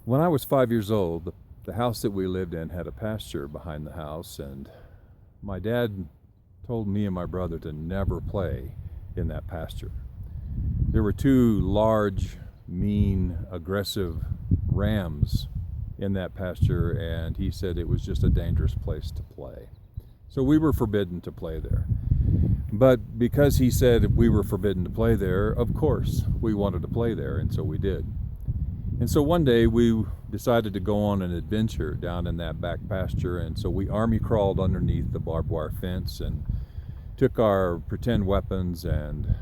When I was 5 years old, the house that we lived in had a pasture behind the house, and my dad told me and my brother to never play in that pasture. There were two large, mean, aggressive rams in that pasture, and he said it was just a dangerous place to play. So we were forbidden to play there. But because he said we were forbidden to play there, of course we wanted to play there, and so we did. And so one day we decided to go on an adventure down in that back pasture, and so we army crawled underneath the barbed wire fence and took our pretend weapons and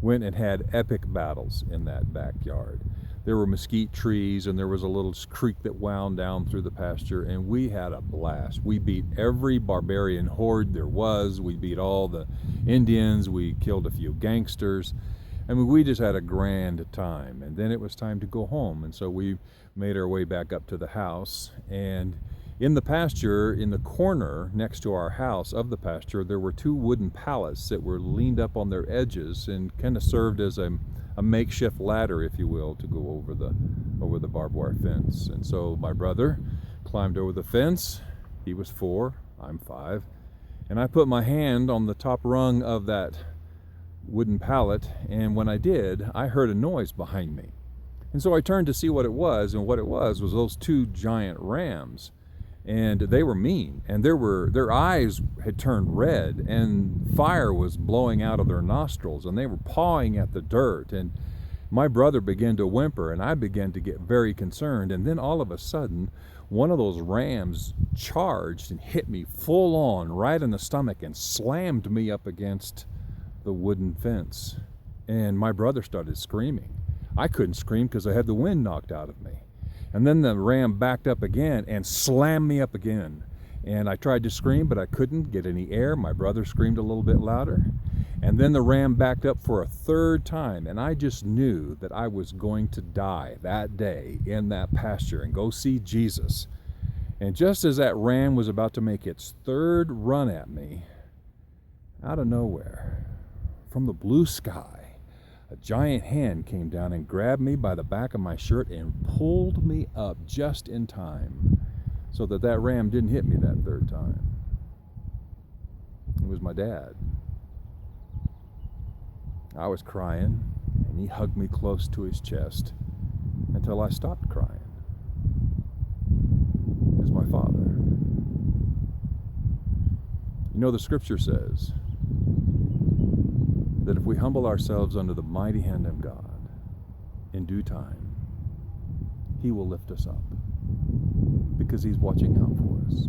went and had epic battles in that backyard. There were mesquite trees, and there was a little creek that wound down through the pasture, and we had a blast. We beat every barbarian horde there was. We beat all the Indians. We killed a few gangsters. I mean, we just had a grand time. And then it was time to go home, and so we made our way back up to the house. And in the pasture, in the corner next to our house of the pasture, there were two wooden pallets that were leaned up on their edges and kind of served as a makeshift ladder, if you will, to go over the barbed wire fence. And so my brother climbed over the fence. He was 4, I'm 5, and I put my hand on the top rung of that wooden pallet, and when I did, I heard a noise behind me. And so I turned to see what it was, and what it was those two giant rams. And they were mean, and their eyes had turned red, and fire was blowing out of their nostrils, and they were pawing at the dirt. And my brother began to whimper, and I began to get very concerned. And then all of a sudden, one of those rams charged and hit me full on right in the stomach and slammed me up against the wooden fence. And my brother started screaming. I couldn't scream because I had the wind knocked out of me. And then the ram backed up again and slammed me up again. And I tried to scream, but I couldn't get any air. My brother screamed a little bit louder. And then the ram backed up for a third time. And I just knew that I was going to die that day in that pasture and go see Jesus. And just as that ram was about to make its third run at me, out of nowhere, from the blue sky, a giant hand came down and grabbed me by the back of my shirt and pulled me up just in time so that ram didn't hit me that third time. It was my dad. I was crying, and he hugged me close to his chest until I stopped crying. It was my father. You know, the scripture says that if we humble ourselves under the mighty hand of God, in due time, He will lift us up because He's watching out for us.